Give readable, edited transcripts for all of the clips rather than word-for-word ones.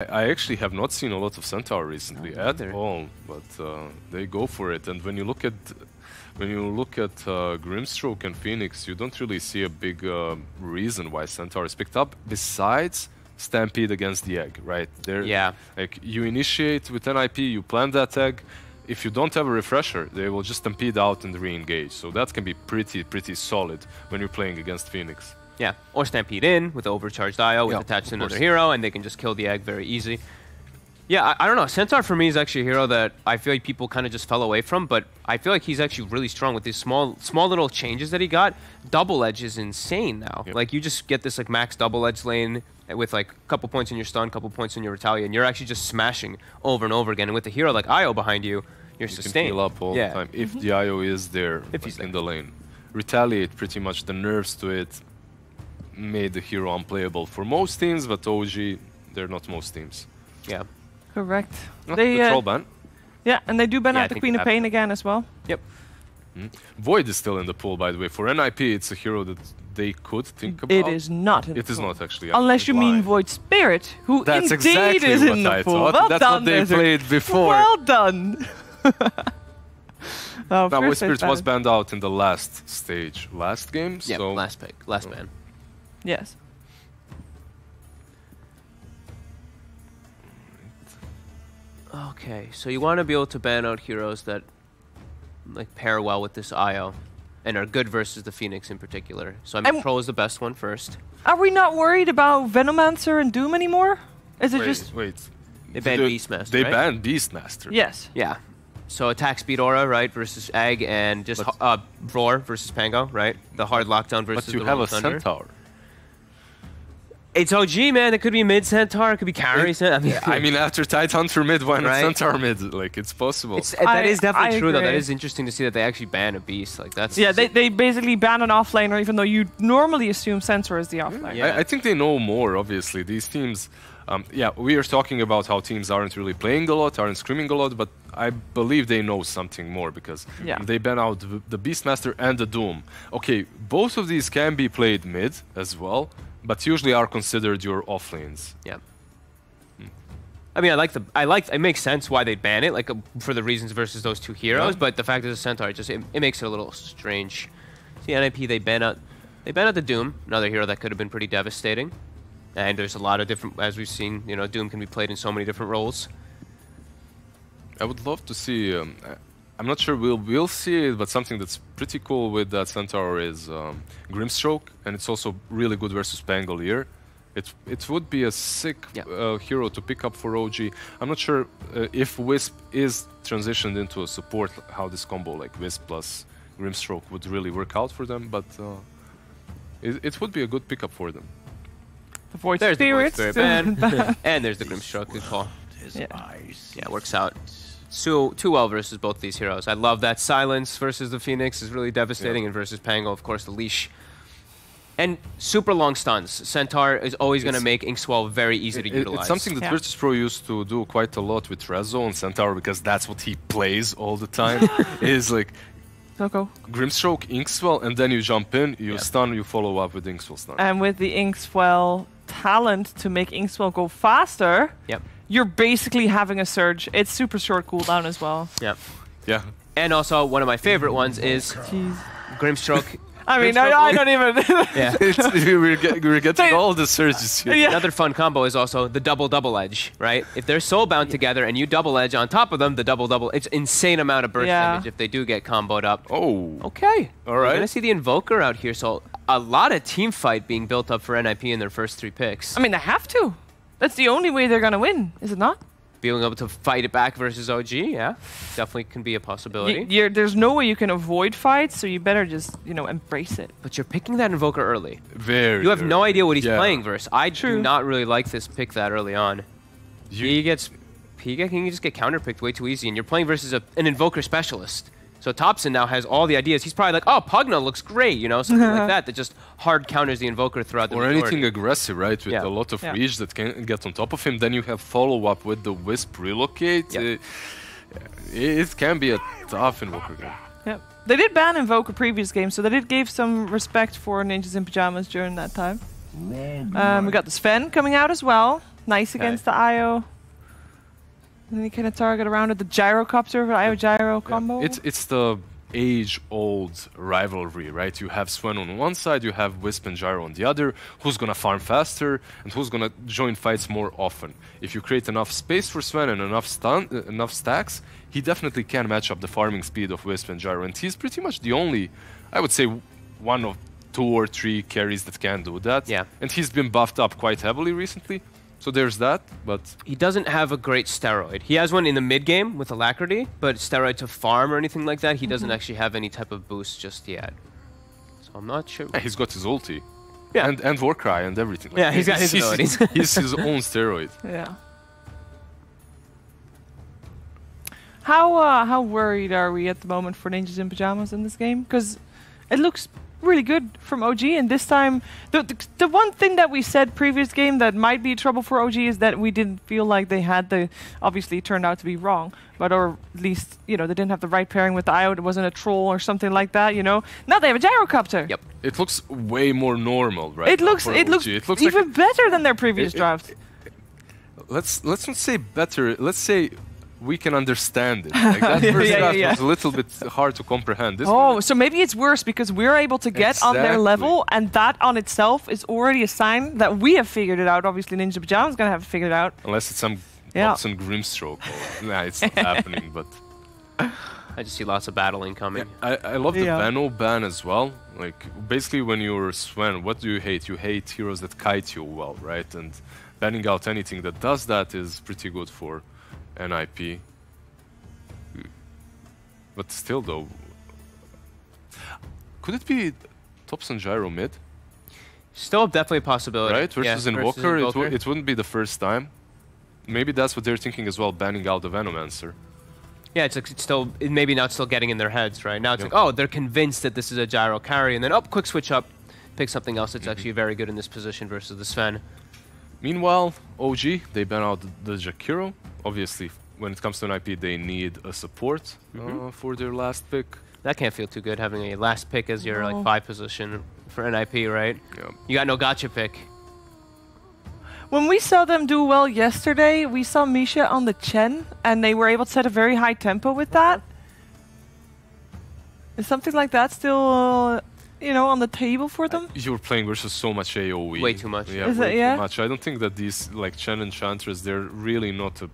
I actually have not seen a lot of Centaur recently at all, but they go for it. And when you look at Grimstroke and Phoenix, you don't really see a big reason why Centaur is picked up besides Stampede against the egg, right? Like you initiate with NiP, you plant that egg. If you don't have a refresher, they will just stampede out and re-engage. So that can be pretty solid when you're playing against Phoenix. Yeah, or Stampede in with the overcharged IO with attached to another hero, and they can just kill the egg very easy. Yeah, I don't know. Centaur for me is actually a hero that I feel like people kind of just fell away from, but I feel like he's actually really strong with these small little changes that he got. Double edge is insane now. Yep. Like you just get this like max double edge lane with like a couple points in your stun, couple points in your retaliate, and you're actually just smashing over and over again. And with a hero like IO behind you, you're sustained. You can heal up all the time if the IO is there in the lane. Retaliate, pretty much the nerfs to it made the hero unplayable for most teams, but OG, they're not most teams. Yeah. Correct. They, the troll ban. Yeah, and they do ban out the Queen of Pain again as well. Yep. Void is still in the pool, by the way. For NiP, it's a hero that they could think about. It is not in the pool. It is not actually. Unless you mean Void Spirit, who That's indeed exactly is in what the I pool. thought. Well That's done, what they played before. Well done. Now, Void Spirit was banned out in the last stage, last game. Yeah, so last pick, last ban. Yes. Okay, so you want to be able to ban out heroes that like pair well with this IO and are good versus the Phoenix in particular. So I mean, Pro is the best one first. Are we not worried about Venomancer and Doom anymore? Is it Wait. They banned Beastmaster, They right? banned Beastmaster. Yes. Yeah. So attack speed aura, right, versus Egg, and just Roar versus Pango, right? The hard lockdown versus But you the have a Thunder. Centaur. It's OG, man. It could be mid Centaur. It could be carry Centaur. I mean, after Tidehunter mid, why not Right? Centaur mid? Like, it's possible. That is definitely true, though. That agree. is interesting to see that they actually ban a beast. Like that's they basically ban an offlaner, even though you normally assume Centaur is the offlaner. Yeah. I think they know more, obviously. These teams, we are talking about how teams aren't really playing a lot, aren't screaming a lot, but I believe they know something more because they ban out the Beastmaster and the Doom. Okay, both of these can be played mid as well, but usually are considered your off lanes. Yeah. I mean, it makes sense why they ban it, like for the reasons versus those two heroes. But the fact that it's a Centaur, it makes it a little strange. See, NiP they ban out the Doom, another hero that could have been pretty devastating. And there's a lot of different, as we've seen, you know, Doom can be played in so many different roles. I would love to see. I'm not sure we'll see it, but something that's pretty cool with that Centaur is Grimstroke, and it's also really good versus Pangolier. It would be a sick hero to pick up for OG. I'm not sure if Wisp is transitioned into a support, how this combo like Wisp plus Grimstroke would really work out for them, but it would be a good pickup for them. The Void There's Spirit. the Void Spirit ban. And there's the Grimstroke. Good call. Yeah, works out. So too well versus both these heroes. I love that Silence versus the Phoenix is really devastating, and versus Pango, of course, the Leash. And super long stuns. Centaur is always going to make Inkswell very easy to utilize. It's something that Virtus.pro used to do quite a lot with Rezo and Centaur, because that's what he plays all the time. Is like Grimstroke, Inkswell, and then you jump in, you stun, you follow up with Inkswell stun. And with the Inkswell talent to make Inkswell go faster, you're basically having a surge. It's super short cooldown as well. Yeah. And also, one of my favorite ones is Grimstroke. I mean, I don't even... we're getting all the surges here. Another fun combo is also the double edge, right? If they're soulbound together and you double edge on top of them, the double, it's insane amount of burst damage if they do get comboed up. Oh. Okay. All right. We're going to see the Invoker out here, so a lot of team fight being built up for NiP in their first 3 picks. I mean, they have to. That's the only way they're going to win, is it not? Being able to fight it back versus OG, definitely can be a possibility. There's no way you can avoid fights, so you better just, embrace it. But you're picking that Invoker early. You have no idea what he's playing versus. I do not really like this pick that early on. He can just get counterpicked way too easy, and you're playing versus an Invoker specialist. So Thompson now has all the ideas. He's probably like, oh, Pugna looks great, something like that just hard counters the Invoker throughout the majority. Anything aggressive, right? With a lot of reach that can get on top of him. Then you have follow-up with the Wisp relocate. It can be a tough Invoker game. Yep. They did ban Invoker previous games, so they did give some respect for Ninjas in Pyjamas during that time. We got the Sven coming out as well. Nice against the IO. And then you kind of target around it. The gyrocopter, IO gyro combo. It's the age-old rivalry, right? You have Sven on one side, you have Wisp and Gyro on the other. Who's gonna farm faster and who's gonna join fights more often? If you create enough space for Sven and enough stacks, he definitely can match up the farming speed of Wisp and Gyro. And he's pretty much the only, I would say, one of 2 or 3 carries that can do that. Yeah. And he's been buffed up quite heavily recently. So there's that, but... He doesn't have a great steroid. He has one in the mid-game with Alacrity, but steroid to farm or anything like that, he doesn't actually have any type of boost just yet. So I'm not sure. Yeah, he's got his ulti. Yeah. And Warcry and everything. Yeah, he's got his abilities. He's his own steroid. Yeah. How worried are we at the moment for Ninjas in Pajamas in this game? Because it looks really good from OG, and this time the one thing that we said previous game that might be trouble for OG is that we didn't feel like they had the, obviously it turned out to be wrong, but or at least, you know, they didn't have the right pairing with the IO, it wasn't a troll or something like that, you know. Now they have a gyrocopter. Yep. It looks way more normal, right? It looks even like better than their previous draft. Let's not say better, let's say we can understand it. Like that first draft was a little bit hard to comprehend. This one, so maybe it's worse because we're able to get on their level, and that on itself is already a sign that we have figured it out. Obviously, Ninja Pajama's gonna have to figure it out. Unless it's some Watson Grimstroke. Nah, it's not happening, but... I just see lots of battling coming. Yeah, I love the Vano ban as well. Like, basically when you're Sven, what do you hate? You hate heroes that kite you well, right? And banning out anything that does that is pretty good for NiP. But still though, could it be Thompson Gyro mid? Still definitely a possibility. Right? Versus Invoker, it wouldn't be the first time. Maybe that's what they're thinking as well, banning out the Venomancer. Yeah, it's like still, maybe not still getting in their heads, right? Now it's like, oh, they're convinced that this is a Gyro carry, and then, oh, quick switch up, pick something else that's actually very good in this position versus the Sven. Meanwhile, OG, they ban out the Jakiro. Obviously, when it comes to NiP, they need a support for their last pick. That can't feel too good, having a last pick as your like 5 position for NiP, right? Yeah. You got no gotcha pick. When we saw them do well yesterday, we saw Misha on the Chen, and they were able to set a very high tempo with that. Is something like that still, you know, on the table for them? You were playing versus so much AoE. Way too much. Yeah, too much. I don't think that these like Chen Enchantress, they're really not a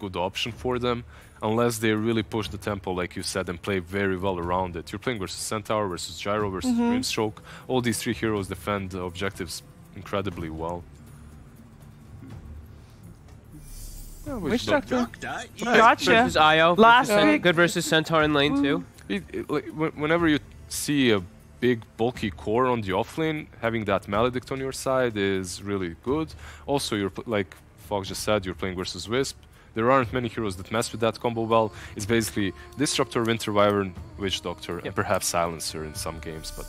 good option for them, unless they really push the tempo, like you said, and play very well around it. You're playing versus Centaur, versus Gyro, versus Grimstroke. All these 3 heroes defend the objectives incredibly well. Yeah, which doctor? Gotcha. Versus IO. Last pick. Good versus Centaur in lane 2. Like, whenever you see a big bulky core on the offlane, having that Maledict on your side is really good. Also, you're like Fox just said, you're playing versus Wisp. There aren't many heroes that mess with that combo well. It's basically Disruptor, Winter Wyvern, Witch Doctor, and perhaps Silencer in some games. But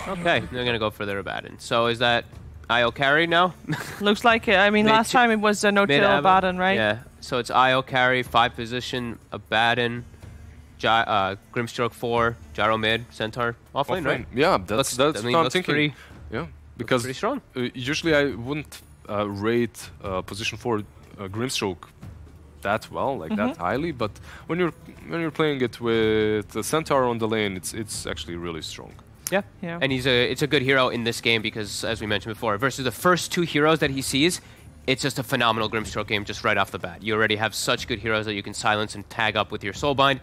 okay, they're gonna go for their Abaddon. So is that IO carry now? Looks like it. I mean, last time it was a no-till Abaddon, right? Yeah. So it's IO carry, 5 position, Abaddon, Grimstroke 4, Gyro mid, Centaur offlane, right? Yeah, that's what I'm thinking. Yeah, because pretty strong. Usually I wouldn't rate position 4 Grimstroke that well, like that highly, but when you're playing it with a Centaur on the lane, it's actually really strong. Yeah, and it's a good hero in this game because, as we mentioned before, versus the first 2 heroes that he sees, it's just a phenomenal Grimstroke game just right off the bat. You already have such good heroes that you can silence and tag up with your Soulbind.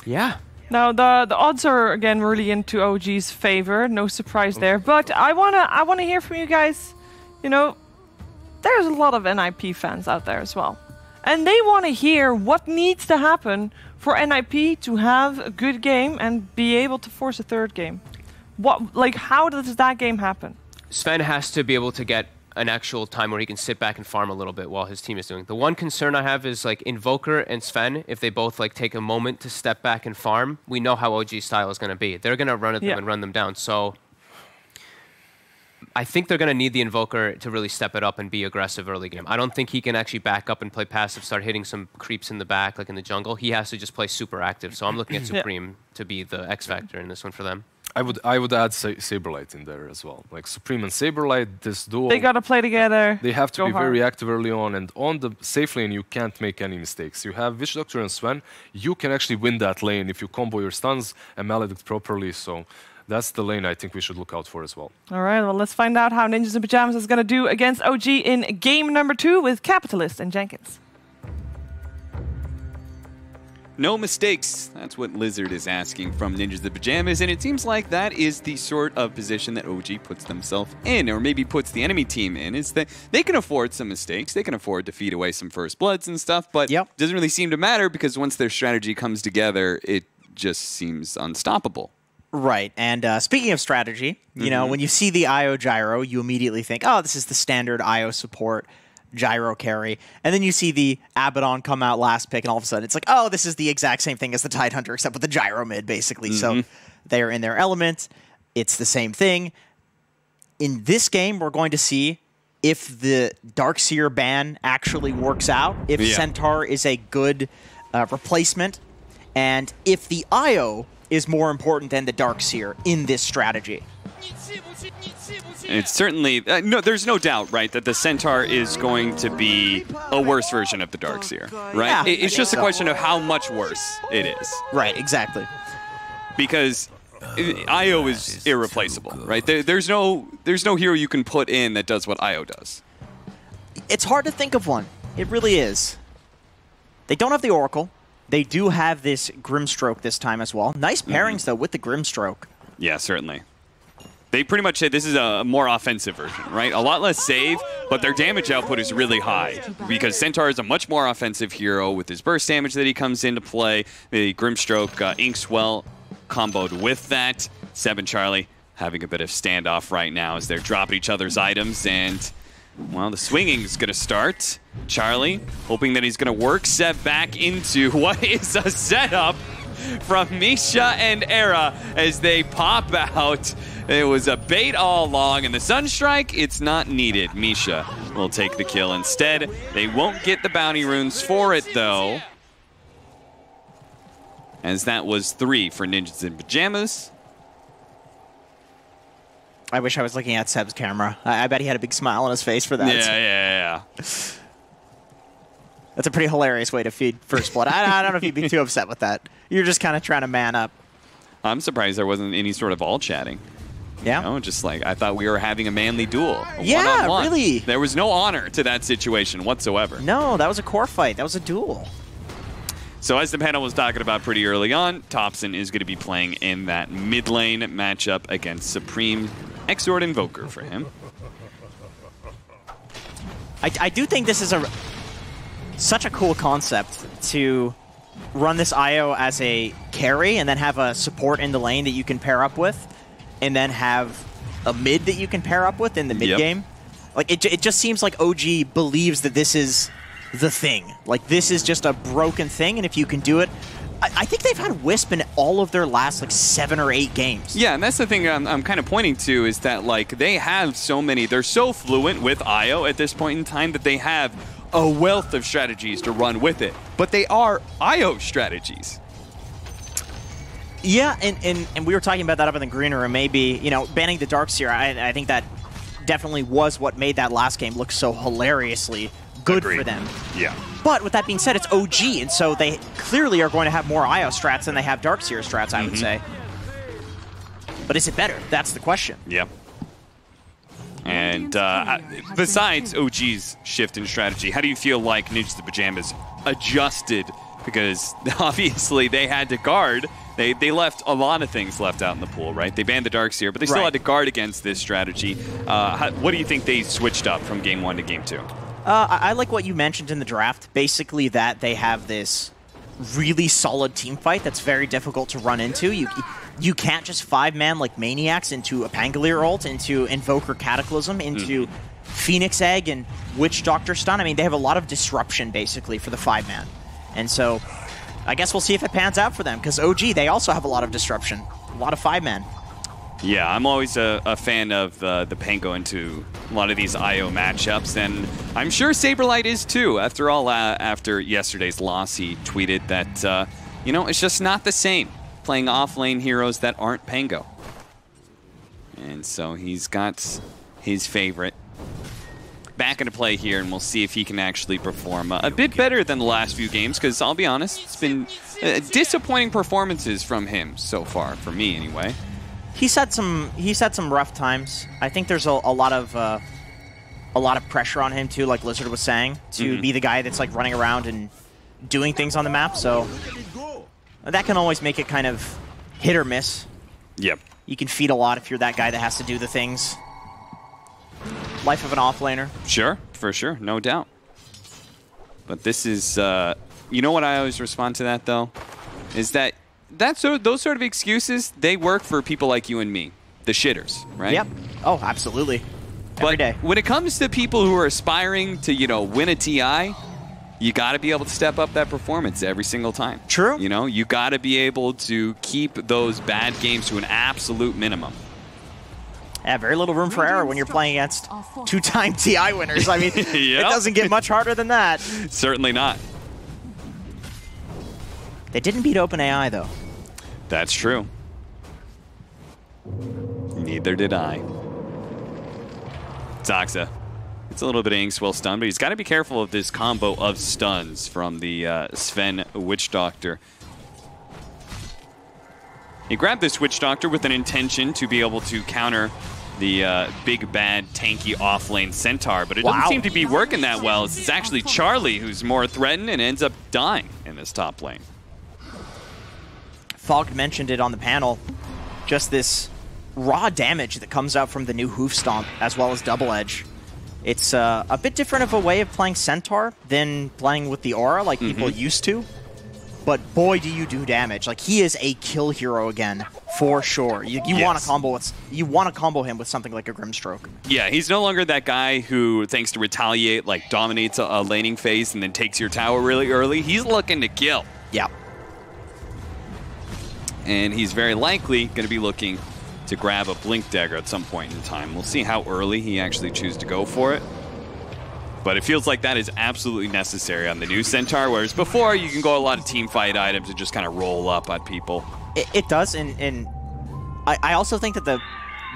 Yeah. Now the odds are again really into OG's favor. No surprise there, but I wanna hear from you guys. You know, there's a lot of NiP fans out there as well, and they want to hear what needs to happen for NiP to have a good game and be able to force a 3rd game. How does that game happen? Sven has to be able to get an actual time where he can sit back and farm a little bit while his team is doing. The one concern I have is like Invoker and Sven, if they both like take a moment to step back and farm, we know how OG style is going to be. They're going to run at them and run them down. So I think they're going to need the Invoker to really step it up and be aggressive early game. I don't think he can actually back up and play passive, start hitting some creeps in the back, like in the jungle. He has to just play super active. So I'm looking at Supreme to be the X factor in this one for them. I would add Saberlight in there as well. Like Supreme and Saberlight, this duo. They gotta play together. They have to be hard. very active early on, and on the safe lane you can't make any mistakes. You have Witch Doctor and Sven. You can actually win that lane if you combo your stuns and Maledict properly. So that's the lane I think we should look out for as well. All right, well, let's find out how Ninjas in Pajamas is gonna do against OG in game number 2 with Capitalist and Jenkins. No mistakes. That's what Lizard is asking from Ninjas in Pajamas, and it seems like that is the sort of position that OG puts themselves in, or maybe puts the enemy team in, is that they can afford some mistakes. They can afford to feed away some first bloods and stuff, but it doesn't really seem to matter because once their strategy comes together, it just seems unstoppable. Right, and speaking of strategy, you know, when you see the IO gyro, you immediately think, oh, this is the standard IO support gyro carry, and then you see the Abaddon come out last pick, and all of a sudden it's like, oh, this is the exact same thing as the Tidehunter, except with the gyro mid, basically. So they're in their element. It's the same thing. In this game, we're going to see if the Darkseer ban actually works out, if Centaur is a good replacement, and if the IO is more important than the Darkseer in this strategy. It's certainly, no, there's no doubt, right, that the Centaur is going to be a worse version of the Darkseer, right? Yeah, it's just a question of how much worse it is. Right, exactly. Because IO is irreplaceable, right? There's no hero you can put in that does what IO does. It's hard to think of one. It really is. They don't have the Oracle. They do have this Grimstroke this time as well. Nice pairings, though, with the Grimstroke. Yeah, certainly. They pretty much said this is a more offensive version, right? A lot less save, but their damage output is really high because Centaur is a much more offensive hero with his burst damage that he comes into play. The Grimstroke Inkswell comboed with that. Seb and Charlie having a bit of standoff right now as they're dropping each other's items, and well, the swinging is going to start. Charlie hoping that he's going to work Seb back into what is a setup from Misha and Era as they pop out. It was a bait all along, and the Sunstrike, it's not needed. Misha will take the kill instead. They won't get the bounty runes for it, though, as that was 3 for Ninjas in Pajamas. I wish I was looking at Seb's camera. I bet he had a big smile on his face for that. Yeah. That's a pretty hilarious way to feed First Blood. I don't know if you'd be too upset with that. You're just kind of trying to man up. I'm surprised there wasn't any sort of all chatting. Yeah. You know, just like, I thought we were having a manly duel. Yeah, one-on-one. really. There was no honor to that situation whatsoever. No, that was a core fight. That was a duel. So as the panel was talking about pretty early on, Thompson is going to be playing in that mid lane matchup against Supreme. Exort Invoker for him. I do think this is such a cool concept to run this IO as a carry and then have a support in the lane that you can pair up with, and then have a mid that you can pair up with in the mid game. Like it just seems like OG believes that this is the thing. Like this is just a broken thing, and if you can do it, I think they've had Wisp in all of their last like 7 or 8 games. Yeah, and that's the thing I'm kind of pointing to, is that like they have so many, they're so fluent with IO at this point in time that they have a wealth of strategies to run with it. But they are IO strategies. Yeah, and we were talking about that up in the green room. Maybe, you know, banning the Darkseer, I think that definitely was what made that last game look so hilariously good for them. Yeah. But with that being said, it's OG, and so they clearly are going to have more IO strats than they have Darkseer strats, I would say. But is it better? That's the question. Yeah. And besides OG's shift in strategy, how do you feel like Ninjas in Pajamas adjusted? Because obviously they had to guard. They left a lot of things left out in the pool, right? They banned the Darkseer, but they still had to guard against this strategy. What do you think they switched up from Game 1 to Game 2? I like what you mentioned in the draft. Basically that they have this really solid team fight that's very difficult to run into. You can't just 5-man like Maniacs into a Pangolier ult, into Invoker Cataclysm, into Phoenix Egg and Witch Doctor Stun. I mean, they have a lot of disruption basically for the 5-man. And so I guess we'll see if it pans out for them, because OG, they also have a lot of disruption, a lot of 5-man. Yeah, I'm always a fan of the Pango into a lot of these IO matchups, and I'm sure Saberlight is too. After all, after yesterday's loss, he tweeted that, you know, it's just not the same playing off-lane heroes that aren't Pango. And so he's got his favorite back into play here, and we'll see if he can actually perform a bit better than the last few games, because I'll be honest, it's been disappointing performances from him so far, for me anyway. He's had some rough times. I think there's a lot of pressure on him too, like Lizard was saying, to be the guy that's like running around and doing things on the map. So that can always make it kind of hit or miss. Yep. You can feed a lot if you're that guy that has to do the things. Life of an offlaner. Sure, for sure, no doubt. But this is, you know what I always respond to that though, is that those sort of excuses, they work for people like you and me, the shitters, right? Yep. Oh, absolutely. Every day. When it comes to people who are aspiring to, you know, win a TI, you got to be able to step up that performance every single time. True. You know, you got to be able to keep those bad games to an absolute minimum. Yeah, very little room for error when you're playing against two-time TI winners. I mean, it doesn't get much harder than that. Certainly not. They didn't beat OpenAI, though. That's true. Neither did I. Zoxa. It's a little bit of Inkswell stun, but he's got to be careful of this combo of stuns from the Sven Witch Doctor. He grabbed this Witch Doctor with an intention to be able to counter the big, bad, tanky offlane Centaur, but it doesn't seem to be working that well. It's actually Charlie who's more threatened and ends up dying in this top lane. Fogg mentioned it on the panel, just this raw damage that comes out from the new Hoof Stomp, as well as Double Edge. It's a bit different of a way of playing Centaur than playing with the Aura like people used to. But boy, do you do damage. Like, he is a kill hero again, for sure. You want to combo him with something like a Grimstroke. Yeah, he's no longer that guy who, thanks to Retaliate, like dominates a laning phase and then takes your tower really early. He's looking to kill. Yeah. And he's very likely going to be looking to grab a Blink Dagger at some point in time. We'll see how early he actually chooses to go for it. But it feels like that is absolutely necessary on the new Centaur, whereas before you can go a lot of team fight items and just kind of roll up on people. It does, and I also think that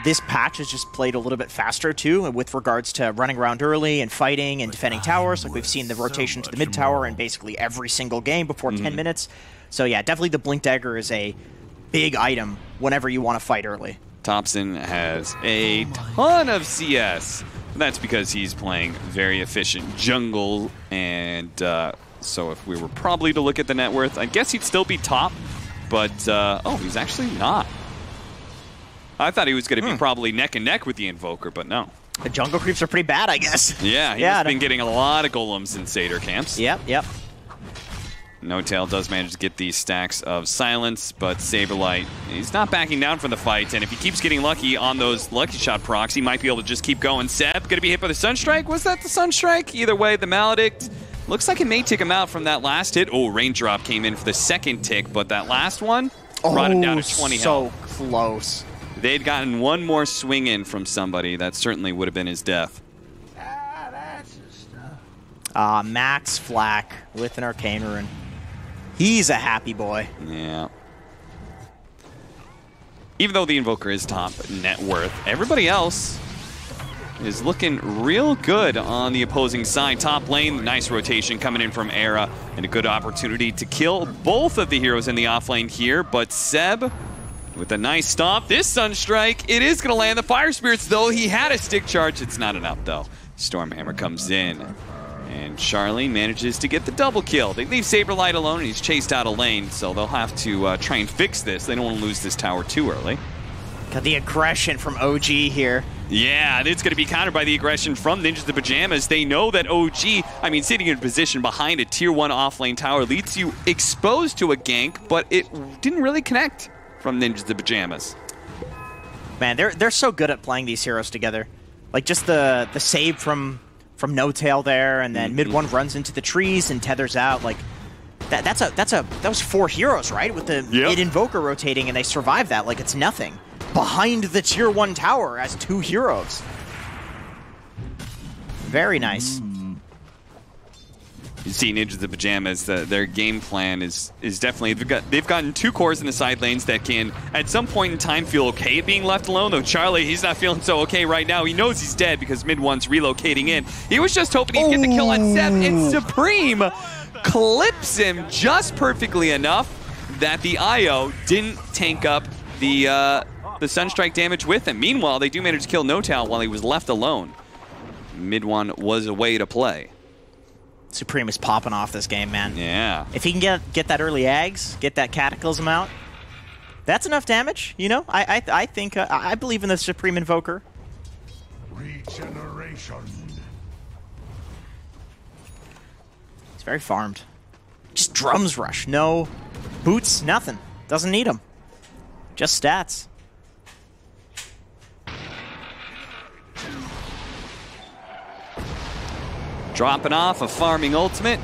this patch has just played a little bit faster too, with regards to running around early and fighting and defending towers. Like, we've seen the rotation to the mid tower in basically every single game before 10 minutes. So yeah, definitely the Blink Dagger is a big item whenever you want to fight early. Thompson has a ton of CS. That's because he's playing very efficient jungle, and so if we were probably to look at the net worth, I guess he'd still be top, but oh, he's actually not. I thought he was going to be probably neck and neck with the Invoker, but no. The jungle creeps are pretty bad, I guess. Yeah, he's been getting a lot of golems in Satyr camps. Yep. No-Tail does manage to get these stacks of silence, but Saberlight, he's not backing down from the fight, and if he keeps getting lucky on those Lucky Shot procs, he might be able to just keep going. Seb going to be hit by the Sunstrike? Was that the Sunstrike? Either way, the Maledict looks like it may take him out from that last hit. Oh, Raindrop came in for the second tick, but that last one brought him down to 20 health. So close. If they'd gotten one more swing in from somebody, that certainly would have been his death. Max Flack with an Arcane Rune. He's a happy boy. Yeah. Even though the Invoker is top net worth, everybody else is looking real good on the opposing side. Top lane, nice rotation coming in from Era, and a good opportunity to kill both of the heroes in the offlane here. But Seb, with a nice stomp, this Sunstrike, it is going to land the Fire Spirits, though. He had a stick charge. It's not enough, though. Stormhammer comes in. And Charlie manages to get the double kill. They leave Saberlight alone, and he's chased out a lane, so they'll have to try and fix this. They don't want to lose this tower too early. Got the aggression from OG here. Yeah, and it's going to be countered by the aggression from Ninjas the Pajamas. They know that OG, I mean, sitting in position behind a tier 1 offlane tower leads you exposed to a gank, but it didn't really connect from Ninjas the Pajamas. Man, they're so good at playing these heroes together. Like, just the save from No-Tail there, and then mid one runs into the trees and tethers out. Like, that was 4 heroes, right? With the mid Invoker rotating, and they survive that like it's nothing. Behind the tier 1 tower as 2 heroes. Very nice. You see Ninjas the Pajamas, their game plan is definitely, they've gotten 2 cores in the side lanes that can, at some point in time, feel okay at being left alone, though Charlie, he's not feeling so okay right now. He knows he's dead because mid one's relocating in. He was just hoping he'd get the kill on Seb, and Supreme clips him just perfectly enough that the IO didn't tank up the Sunstrike damage with him. Meanwhile, they do manage to kill NoTal while he was left alone. Mid one was a way to play. Supreme is popping off this game, man. Yeah. If he can get that early Ags, get that Cataclysm out, that's enough damage, you know? I think, I believe in the Supreme Invoker. Regeneration. He's very farmed. Just drums rush. No boots, nothing. Doesn't need them. Just stats. Dropping off a farming ultimate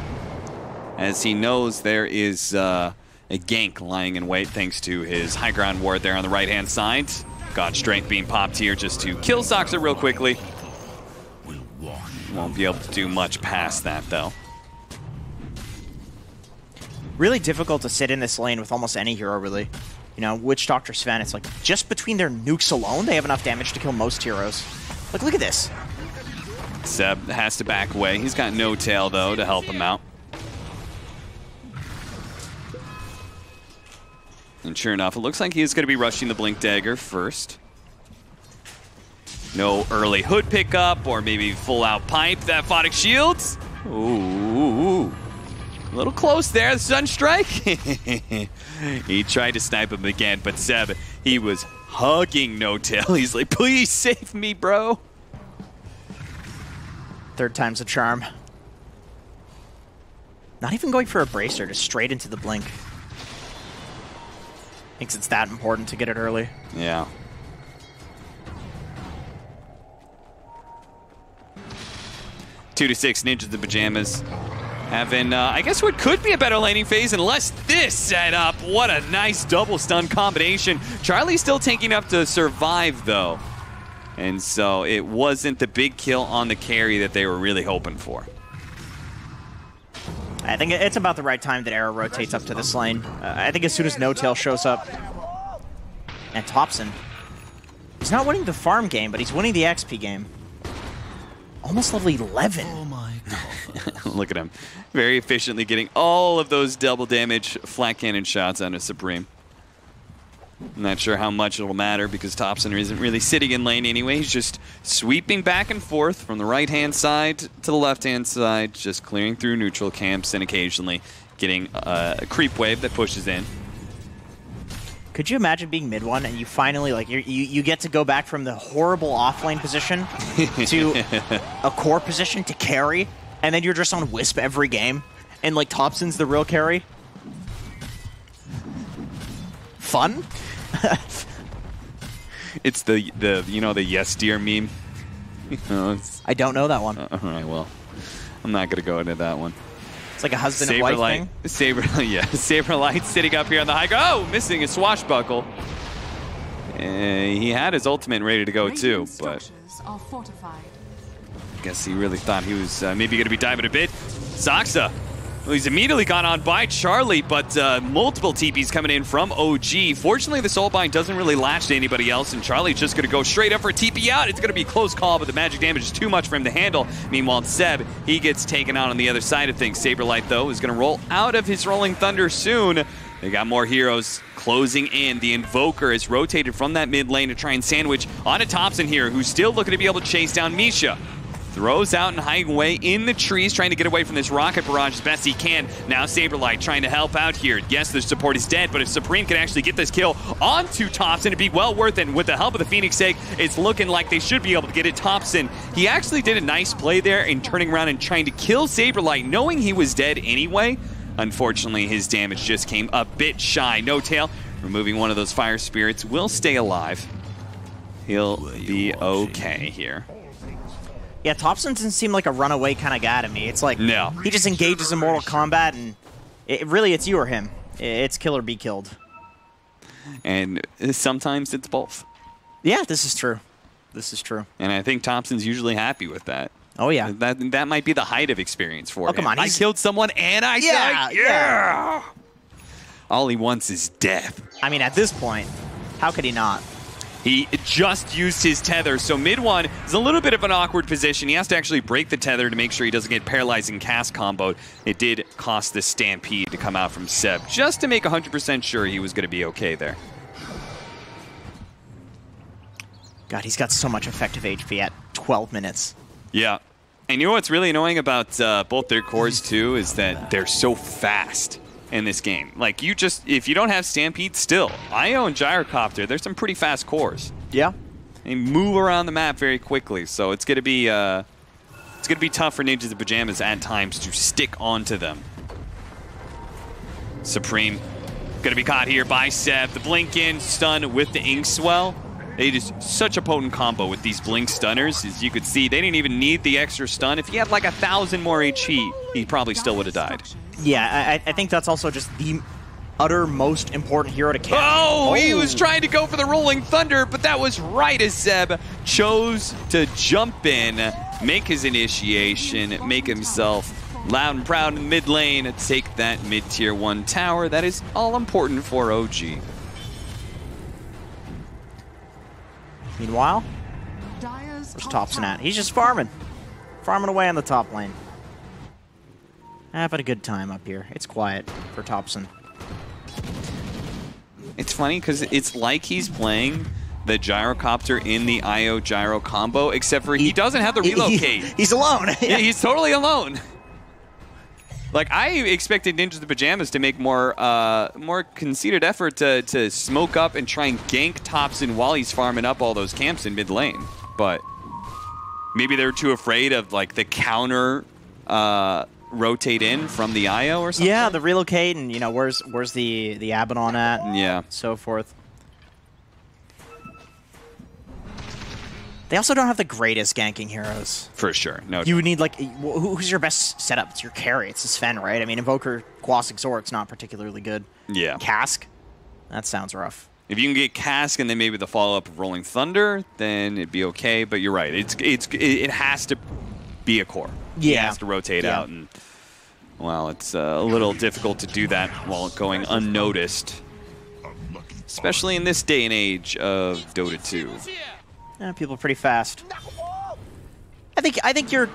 as he knows there is a gank lying in wait thanks to his high ground ward there on the right-hand side. God Strength being popped here just to kill Soxa real quickly. Won't be able to do much past that, though. Really difficult to sit in this lane with almost any hero, really. You know, Witch Doctor Sven, it's like just between their nukes alone, they have enough damage to kill most heroes. Like, look at this. Seb has to back away. He's got no tail, though, to help him out. And sure enough, it looks like he's going to be rushing the Blink Dagger first. No early hood pickup or maybe full-out pipe. That Photic Shields. Ooh. A little close there, the Sunstrike. He tried to snipe him again, but Seb, he was hugging NoTal. He's like, please save me, bro. Third time's a charm. Not even going for a bracer, just straight into the blink. Thinks it's that important to get it early. Yeah. Two to 6 Ninjas the Pajamas. Having, I guess what could be a better laning phase unless this setup. What a nice double stun combination. Charlie's still tanking up to survive, though. And so it wasn't the big kill on the carry that they were really hoping for. I think it's about the right time that Arrow rotates up to this lane. I think as soon as NoTal shows up, and Thompson, he's not winning the farm game, but he's winning the XP game. Almost level 11. Oh my God. Look at him. Very efficiently getting all of those double damage flat cannon shots onto Supreme. I'm not sure how much it'll matter because Thompson isn't really sitting in lane anyway. He's just sweeping back and forth from the right-hand side to the left-hand side, just clearing through neutral camps and occasionally getting a creep wave that pushes in. Could you imagine being mid one and you finally, like, you get to go back from the horrible off-lane position to a core position to carry, and then you're just on Wisp every game, and, like, Thompson's the real carry? Fun? It's the you know, the yes dear meme. I don't know that one. All right, well, I'm not gonna go into that one. It's like a husband and wife thing. Saberlight sitting up here on the high ground. Oh, missing a swashbuckle. He had his ultimate ready to go too, but I guess he really thought he was maybe gonna be diving a bit. Soxa. Well, he's immediately gone on by Charlie, but multiple TPs coming in from OG. Fortunately, the Soulbind doesn't really latch to anybody else, and Charlie's just going to go straight up for a TP out. It's going to be a close call, but the magic damage is too much for him to handle. Meanwhile, Seb, he gets taken out on the other side of things. Saberlight, though, is going to roll out of his Rolling Thunder soon. They got more heroes closing in. The Invoker is rotated from that mid lane to try and sandwich onto Thompson here, who's still looking to be able to chase down Misha. Throws out and hiding away in the trees, trying to get away from this rocket barrage as best he can. Now Saberlight trying to help out here. Yes, the support is dead, but if Supreme can actually get this kill onto Thompson, it'd be well worth it. And with the help of the Phoenix Egg, it's looking like they should be able to get it. Thompson, he actually did a nice play there in turning around and trying to kill Saberlight, knowing he was dead anyway. Unfortunately, his damage just came a bit shy. NoTal, removing one of those fire spirits, will stay alive. He'll be okay here. Yeah, Thompson doesn't seem like a runaway kind of guy to me. It's like, no, he just engages in Mortal Kombat, and really it's you or him. It's kill or be killed. And sometimes it's both. Yeah, this is true. This is true. And I think Thompson's usually happy with that. Oh, yeah. That might be the height of experience for him. Come on, I killed someone and I died. Yeah. All he wants is death. I mean, at this point, how could he not? He just used his tether, so mid one is a little bit of an awkward position. He has to actually break the tether to make sure he doesn't get paralyzing cast comboed. It did cost the Stampede to come out from Seb, just to make 100% sure he was going to be okay there. God, he's got so much effective HP at 12 minutes. Yeah. And you know what's really annoying about both their cores, too, is that they're so fast in this game. Like, if you don't have Stampede, still, IO and Gyrocopter, there's some pretty fast cores. Yeah. They move around the map very quickly, so it's gonna be tough for Ninjas in Pajamas at times to stick onto them. Supreme gonna be caught here by Seb. The blink in, stun with the Inkswell. It is such a potent combo with these blink stunners. As you could see, they didn't even need the extra stun. If he had like 1,000 more HP, he probably still would have died. Yeah, I think that's also just the utter most important hero to catch. Oh, he was trying to go for the Rolling Thunder, but that was right as Seb chose to jump in, make his initiation, make himself loud and proud in the mid lane, take that mid-tier 1 tower. That is all important for OG. Meanwhile, where's Thompson at? He's just farming. Farming away on the top lane. Having a good time up here. It's quiet for Thompson. It's funny because it's like he's playing the Gyrocopter in the IO Gyro combo, except for he doesn't have the relocate. He's alone. Yeah, he's totally alone. Like, I expected Ninjas in Pajamas to make more conceited effort to smoke up and try and gank Thompson while he's farming up all those camps in mid lane. But maybe they're too afraid of, like, the counter rotate in from the IO or something? Yeah, the relocate and, you know, where's the Abaddon at? And yeah. So forth. They also don't have the greatest ganking heroes. For sure. No. You would need, like, who's your best setup? It's your carry. It's the Sven, right? I mean, Invoker, Quas, Exoric's not particularly good. Yeah. Cask? That sounds rough. If you can get Cask and then maybe the follow-up of Rolling Thunder, then it'd be okay. But you're right. It has to be a core. Yeah. It has to rotate out. And, well, it's a little difficult to do that while going unnoticed. Especially in this day and age of Dota 2. Yeah, people are pretty fast. I think you're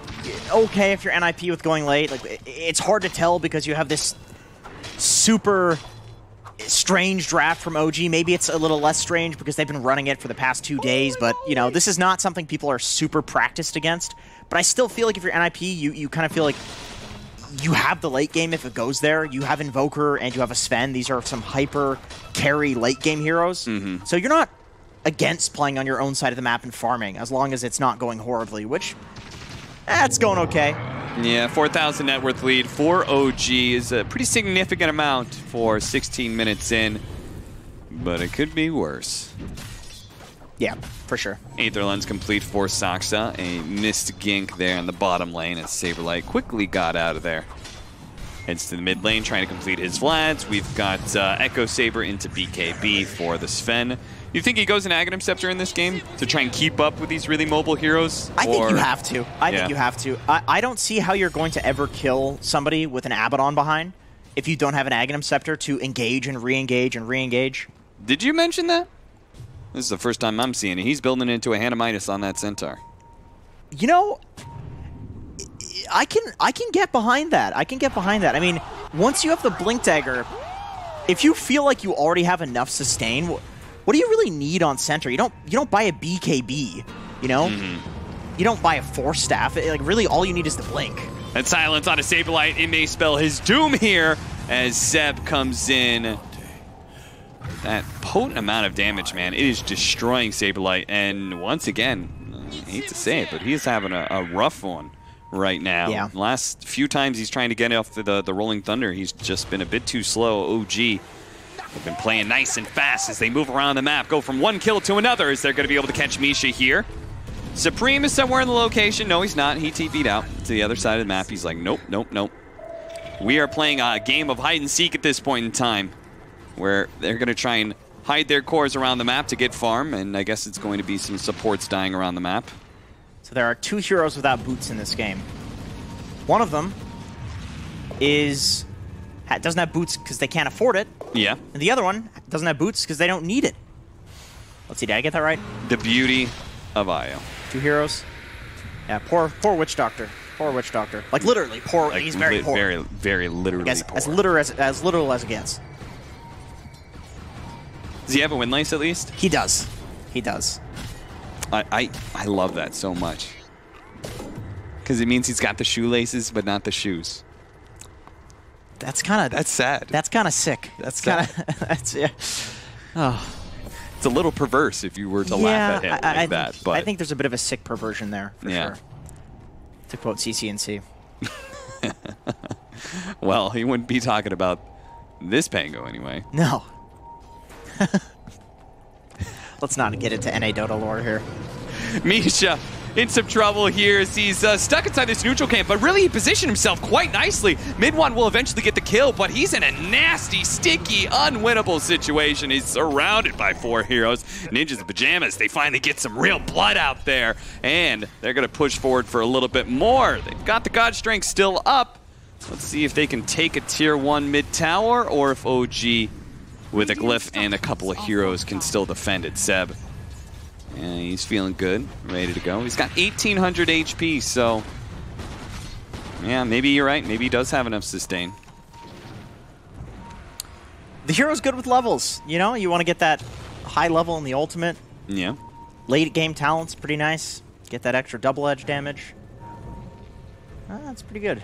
okay if you're NiP with going late. Like, it's hard to tell because you have this super strange draft from OG. Maybe it's a little less strange because they've been running it for the past 2 days, but, you know, this is not something people are super practiced against. But I still feel like if you're NiP, you kind of feel like you have the late game if it goes there. You have Invoker and you have a Sven. These are some hyper carry late game heroes. Mm-hmm. So you're not against playing on your own side of the map and farming, as long as it's not going horribly, which, it's going okay. Yeah, 4,000 net worth lead for OG is a pretty significant amount for 16 minutes in, but it could be worse. Yeah, for sure. Aether Lens complete for Saksa. A missed gank there in the bottom lane as Saberlight quickly got out of there. Heads to the mid lane trying to complete his Vlads. We've got Echo Saber into BKB for the Sven. You think he goes an Aghanim Scepter in this game to try and keep up with these really mobile heroes? I think you have to. I think you have to. I don't see how you're going to ever kill somebody with an Abaddon behind if you don't have an Aghanim Scepter to engage and re-engage and re-engage. Did you mention that? This is the first time I'm seeing it. He's building into a Hanamitis on that Centaur. You know, I can get behind that. I can get behind that. I mean, once you have the Blink Dagger, if you feel like you already have enough sustain, what do you really need on center? You don't buy a BKB, you know? Mm-hmm. You don't buy a Force Staff. Like, really, all you need is the Blink. And silence on a Saberlight. It may spell his doom here as Seb comes in. That potent amount of damage, man. It is destroying Saberlight. And once again, I hate to say it, but he is having a rough one right now. Yeah. Last few times he's trying to get off the Rolling Thunder, he's just been a bit too slow. OG have been playing nice and fast as they move around the map, go from one kill to another as they're going to be able to catch Misha here. Supreme is somewhere in the location. No, he's not. He TP'd out to the other side of the map. He's like, nope, nope, nope. We are playing a game of hide and seek at this point in time where they're going to try and hide their cores around the map to get farm, and I guess it's going to be some supports dying around the map. So there are 2 heroes without boots in this game. One of them doesn't have boots because they can't afford it. Yeah. And the other one doesn't have boots because they don't need it. Let's see, did I get that right? The beauty of IO. 2 heroes. Yeah, poor Witch Doctor. Poor Witch Doctor. Like literally poor. Like, he's very poor. Very, very literally poor. As literal as it gets. Does he have a win lace at least? He does. He does. I love that so much. Because it means he's got the shoelaces, but not the shoes. That's sad. That's kind of sick. That's kind of. That's yeah. Oh. It's a little perverse if you were to laugh at him like that. But I think there's a bit of a sick perversion there, for sure. To quote CCNC. Well, he wouldn't be talking about this Pango anyway. No. Let's not get into NA Dota lore here. Misha in some trouble here as he's stuck inside this neutral camp, but really he positioned himself quite nicely. Mid1 will eventually get the kill, but he's in a nasty, sticky, unwinnable situation. He's surrounded by 4 heroes. Ninjas in Pajamas, they finally get some real blood out there, and they're going to push forward for a little bit more. They've got the God Strength still up. Let's see if they can take a tier 1 mid tower, or if OG with a glyph and a couple of heroes can still defend it. Seb. Yeah, he's feeling good, ready to go. He's got 1,800 HP, so yeah, maybe you're right. Maybe he does have enough sustain. The hero's good with levels. You know, you want to get that high level in the ultimate. Yeah. Late game talent's pretty nice. Get that extra double edge damage. That's pretty good.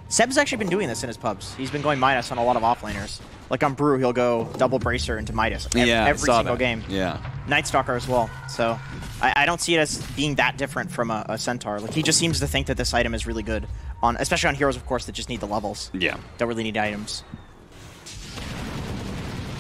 Seb's actually been doing this in his pubs. He's been going Midas on a lot of offlaners. Like on Brew, he'll go double Bracer into Midas every single game. Yeah. Night Stalker as well. So I don't see it as being that different from a Centaur. Like he just seems to think that this item is really good, especially on heroes, of course, that just need the levels. Yeah. Don't really need items.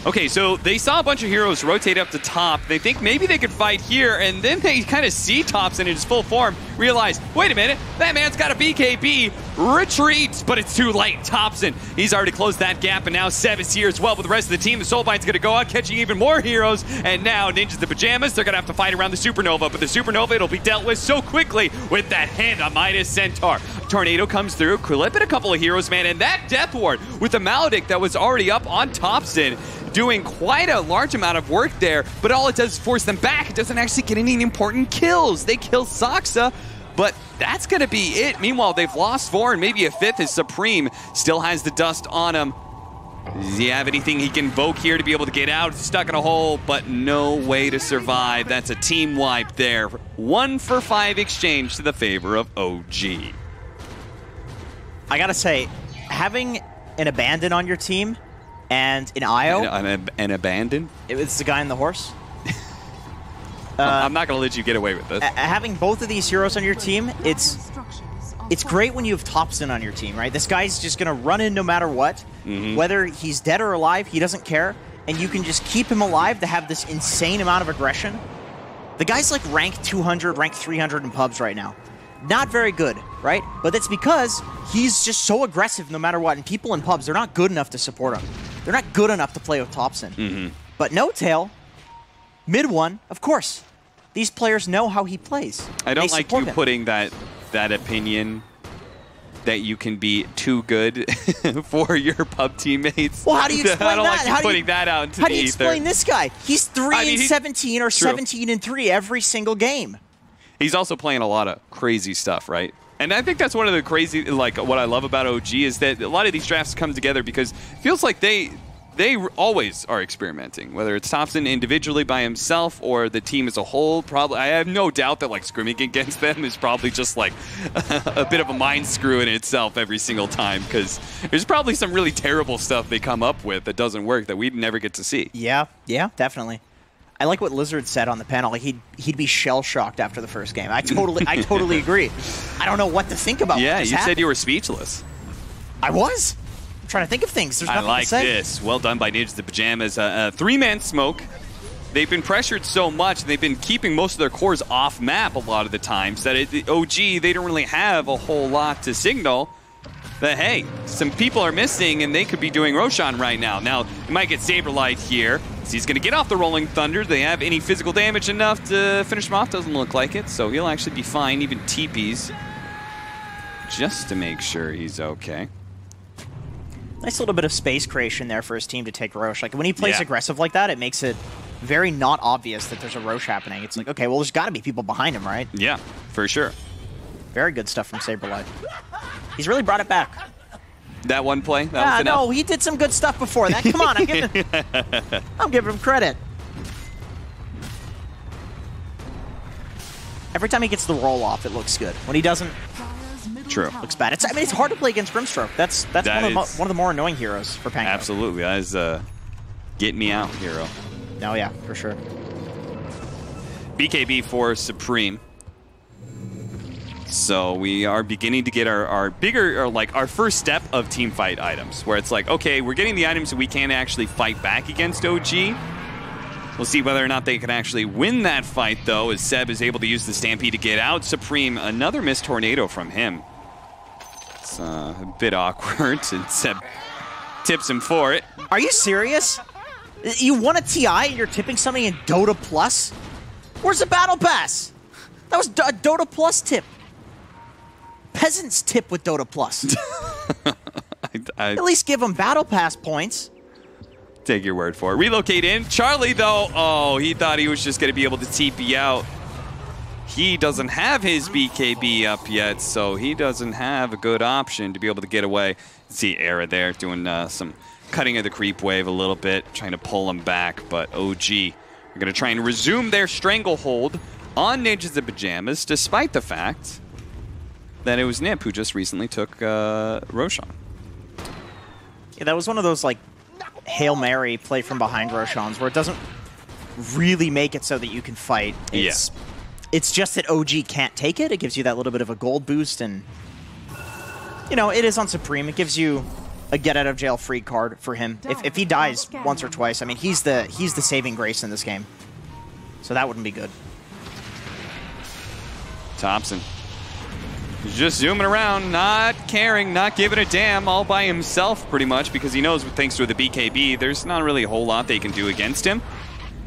Okay, so they saw a bunch of heroes rotate up to top. They think maybe they could fight here, and then they kind of see Thompson in his full form, realize, wait a minute, that man's got a BKB, retreats, but it's too late. Thompson, he's already closed that gap, and now Seb is here as well with the rest of the team. The Soulbind's going to go out, catching even more heroes, and now Ninjas the Pajamas, they're going to have to fight around the Supernova, but the Supernova, it'll be dealt with so quickly with that hand on Midas Centaur. Tornado comes through, clipping a couple of heroes, man, and that Death Ward with the Maledict that was already up on Thompson, doing quite a large amount of work there, but all it does is force them back. It doesn't actually get any important kills. They kill Saksa, but that's going to be it. Meanwhile, they've lost 4, and maybe a 5th as Supreme still has the dust on him. Does he have anything he can invoke here to be able to get out? Stuck in a hole, but no way to survive. That's a team wipe there. 1 for 5 exchange to the favor of OG. I gotta say, having an Abandon on your team and an IO... An Abandon? It's the guy in the horse. I'm not going to let you get away with this. Having both of these heroes on your team, it's great when you have Thompson on your team, right? This guy's just going to run in no matter what. Whether he's dead or alive, he doesn't care. And you can just keep him alive to have this insane amount of aggression. The guy's like rank 200, rank 300 in pubs right now. Not very good, right? But that's because he's just so aggressive no matter what. And people in pubs, they're not good enough to support him. They're not good enough to play with Thompson. But No Tail, mid-1, of course. These players know how he plays. I don't like you putting that opinion that you can be too good for your pub teammates. Well, how do you explain that? I don't like you putting that out into the ether. How do you explain this guy? He's 3-17 or 17-3 every single game. He's also playing a lot of crazy stuff, right? And I think that's one of the crazy, like, what I love about OG is that a lot of these drafts come together because it feels like they always are experimenting, whether it's Thompson individually by himself or the team as a whole. Probably, I have no doubt that like scrimming against them is probably just like a bit of a mind screw in itself every single time, because there's probably some really terrible stuff they come up with that doesn't work that we'd never get to see. Yeah, definitely. I like what Lizard said on the panel. Like he'd be shell shocked after the first game. I totally agree. I don't know what to think about. Yeah, what you said you were speechless. I was. I'm trying to think of things. There's nothing to say. I like this. Well done by Ninjas the Pajamas. 3-man smoke. They've been pressured so much, and they've been keeping most of their cores off map a lot of the times that OG, they don't really have a whole lot to signal. that, hey, some people are missing and they could be doing Roshan right now. Now, he might get Saberlight here. So he's going to get off the Rolling Thunder. Do they have any physical damage enough to finish him off? Doesn't look like it. So he'll actually be fine, even TPs, just to make sure he's okay. Nice little bit of space creation there for his team to take Rosh. Like, when he plays aggressive like that, it makes it very not obvious that there's a Rosh happening. It's like, okay, well, there's got to be people behind him, right? Yeah, for sure. Very good stuff from Saberlight. He's really brought it back. That one play? That was enough? No, he did some good stuff before that. Come on, I'm giving him credit. Every time he gets the roll off, it looks good. When he doesn't, true. Looks bad. I mean, it's hard to play against Grimstroke. That's one of the more annoying heroes for Pango. Absolutely. That is a get me out hero. Oh, yeah, for sure. BKB for Supreme. So we are beginning to get our bigger, or like our first step of team fight items, where it's like, okay, we're getting the items that we can actually fight back against OG. We'll see whether or not they can actually win that fight, though, as Seb is able to use the Stampede to get out Supreme. Another missed tornado from him. It's a bit awkward, and Seb tips him for it. Are you serious? You won a TI and you're tipping something in Dota Plus? Where's the Battle Pass? That was a Dota Plus tip. Peasants tip with Dota Plus. At least give them Battle Pass points. Take your word for it. Relocate in. Charlie, though, oh, he thought he was just going to be able to TP out. He doesn't have his BKB up yet, so he doesn't have a good option to be able to get away. See Era there doing some cutting of the creep wave a little bit, trying to pull him back, but OG are going to try and resume their stranglehold on Ninjas in Pajamas, despite the fact that it was NiP who just recently took Roshan. Yeah, that was one of those, like, Hail Mary play from behind Roshans where it doesn't really make it so that you can fight. It's just that OG can't take it. It gives you that little bit of a gold boost, and, you know, it is on Supreme. It gives you a get-out-of-jail-free card for him. If he dies once or twice, I mean, he's the saving grace in this game. So that wouldn't be good. Thompson. He's just zooming around, not caring, not giving a damn, all by himself pretty much, because he knows thanks to the BKB, there's not really a whole lot they can do against him.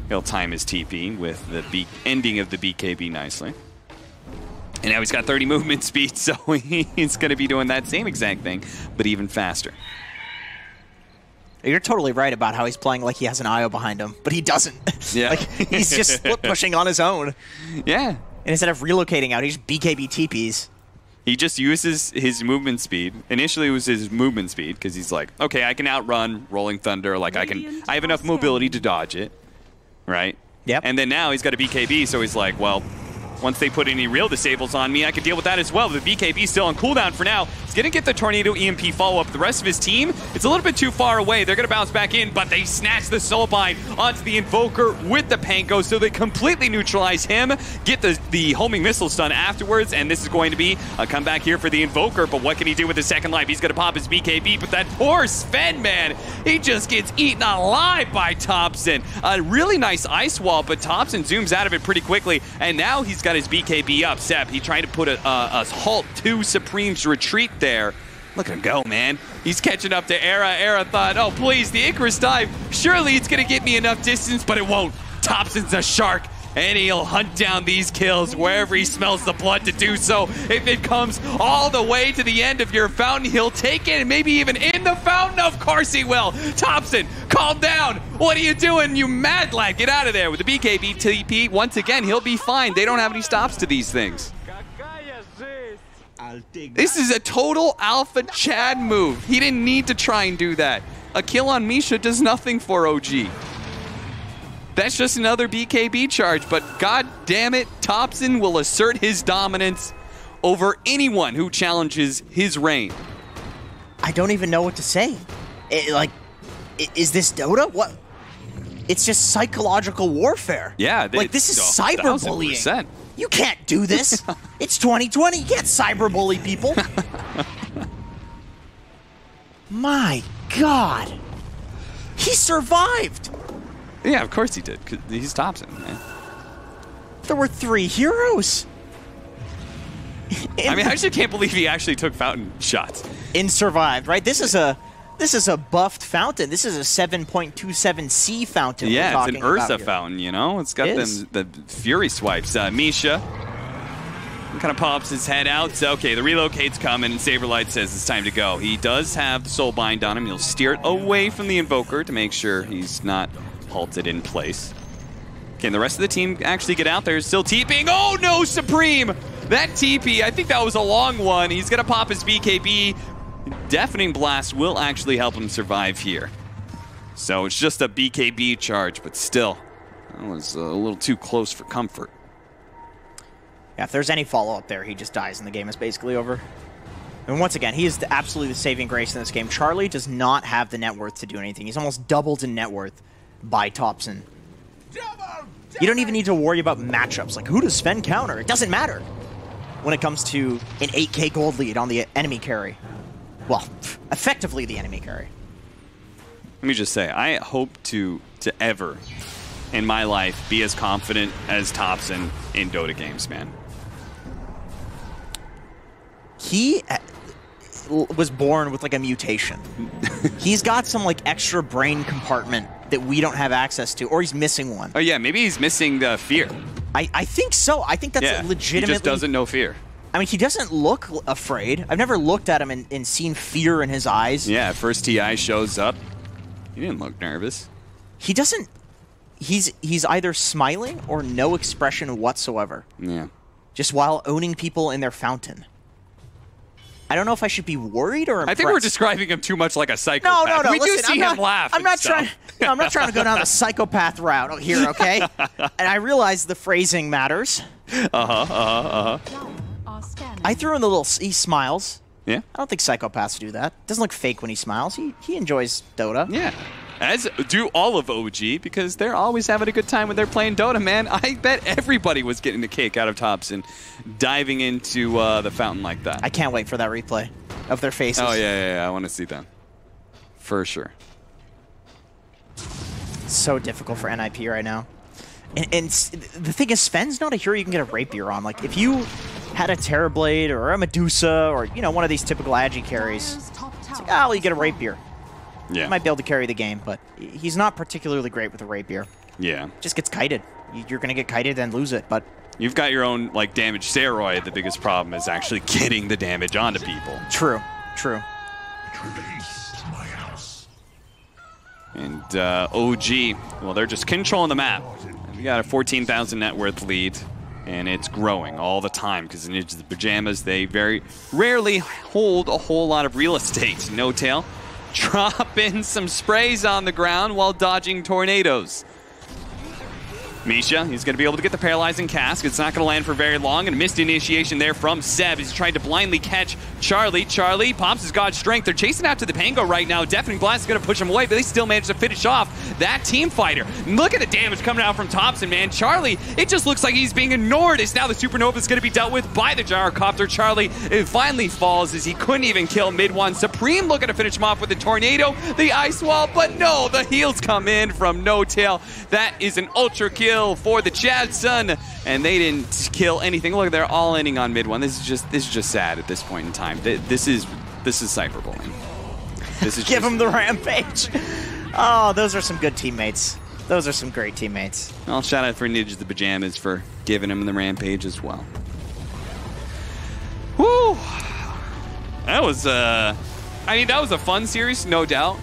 He'll time his TP with the ending of the BKB nicely. And now he's got 30 movement speed, so he's going to be doing that same exact thing, but even faster. You're totally right about how he's playing like he has an IO behind him, but he doesn't. Yeah. Like, he's just split pushing on his own. Yeah. And instead of relocating out, he just BKB TPs. He just uses his movement speed. Initially, it was his movement speed, because he's like, okay, I can outrun Rolling Thunder, like I have enough mobility to dodge it, right? Yep. And then now he's got a BKB, so he's like, well, once they put any real disables on me, I can deal with that as well. The BKB still on cooldown for now. He's going to get the Tornado EMP follow-up. The rest of his team, it's a little bit too far away. They're going to bounce back in, but they snatch the Soulbind onto the Invoker with the Panko, so they completely neutralize him, get the homing missile stun afterwards, and this is going to be a comeback here for the Invoker, but what can he do with his second life? He's going to pop his BKB, but that poor Sven, man, he just gets eaten alive by Thompson. A really nice ice wall, but Thompson zooms out of it pretty quickly, and now he's got his BKB up. Seb, he tried to put a halt to Supreme's retreat there. Look at him go, man. He's catching up to Era. Era thought, oh, please, the Icarus dive. Surely it's going to get me enough distance, but it won't. Thompson's a shark, and he'll hunt down these kills wherever he smells the blood to do so. If it comes all the way to the end of your fountain, he'll take it, and maybe even in the fountain. Of course he will. Thompson, calm down. What are you doing, you mad lad? Get out of there. With the BKB TP, once again, he'll be fine. They don't have any stops to these things. This is a total alpha Chad move. He didn't need to try and do that. A kill on Misha does nothing for OG. That's just another BKB charge, but god damn it, Thompson will assert his dominance over anyone who challenges his reign. I don't even know what to say. Is this Dota? What? It's just psychological warfare. Yeah. Like, this is cyberbullying. 1000%. You can't do this. It's 2020. You can't cyberbully people. My God. He survived. Yeah, of course he did, because he's Thompson, man. There were 3 heroes. I mean, I actually can't believe he actually took fountain shots. In survived, right? This is a buffed fountain. This is a 7.27C fountain. Yeah, it's an Ursa fountain, you know? It's got the Fury swipes. Misha kind of pops his head out. So, okay, the relocate's coming, and Saberlight says it's time to go. He does have the Soul Bind on him. He'll steer it away from the Invoker to make sure he's not halted in place. Can the rest of the team actually get out there? Still TPing. Oh, no, Supreme! That TP, I think that was a long one. He's going to pop his BKB. Deafening Blast will actually help him survive here. So it's just a BKB charge, but still, that was a little too close for comfort. Yeah, if there's any follow-up there, he just dies and the game is basically over. And once again, he is absolutely the saving grace in this game. Charlie does not have the net worth to do anything. He's almost doubled in net worth by Thompson. You don't even need to worry about matchups. Like, who does Sven counter? It doesn't matter when it comes to an 8k gold lead on the enemy carry. Well, effectively the enemy carry. Let me just say, I hope to ever, in my life, be as confident as Thompson in Dota games, man. He was born with, like, a mutation. He's got some, like, extra brain compartment that we don't have access to, or he's missing one. Oh, yeah, maybe he's missing the fear. I think so. I think that's legitimately... He just doesn't know fear. I mean, he doesn't look afraid. I've never looked at him and seen fear in his eyes. Yeah, first TI shows up. He didn't look nervous. He doesn't... He's either smiling or no expression whatsoever. Yeah. Just while owning people in their fountain. I don't know if I should be worried or impressed. I think we're describing him too much like a psychopath. No. We Listen, do see him laugh. I'm not trying to go down the psychopath route here, okay? And I realize the phrasing matters. I threw in the little... He smiles. Yeah. I don't think psychopaths do that. Doesn't look fake when he smiles. He enjoys Dota. Yeah. As do all of OG, because they're always having a good time when they're playing Dota, man. I bet everybody was getting the cake out of Thompson diving into the fountain like that. I can't wait for that replay of their faces. Oh, yeah. I want to see that. For sure. So difficult for NiP right now. And the thing is, Sven's not a hero you can get a rapier on. Like, if you had a Terrorblade or a Medusa or, you know, one of these typical Agi carries, it's like, well, you get a rapier. Yeah. He might be able to carry the game, but he's not particularly great with a rapier. Yeah. Just gets kited. You're going to get kited and lose it, but... You've got your own, like, damage steroid. The biggest problem is actually getting the damage onto people. True. And OG, well, they're just controlling the map. We got a 14,000 net worth lead, and it's growing all the time because in Ninjas the Pajamas, they very rarely hold a whole lot of real estate. No Tail dropping some sprays on the ground while dodging tornadoes. Misha, he's going to be able to get the Paralyzing Cask. It's not going to land for very long, and a missed initiation there from Seb. He's trying to blindly catch Charlie. Charlie pops his God Strength. They're chasing after the Pango right now. Deafening Blast is going to push him away, but they still manage to finish off that team fighter. Look at the damage coming out from Thompson, man. Charlie, it just looks like he's being ignored. It's now the Supernova is going to be dealt with by the Gyrocopter. Charlie, it finally falls as he couldn't even kill mid one. Supreme looking to finish him off with the Tornado, the Ice Wall, but no, the heals come in from No Tail. That is an ultra kill for the Chad Sun, and they didn't kill anything. Look, they're all ending on mid one. This is just sad at this point in time. This is cyberbullying. This is give him the rampage. Oh, those are some good teammates. Those are some great teammates. Well, shout out for Ninjas the Pajamas for giving him the rampage as well. Woo! That was I mean, that was a fun series, no doubt.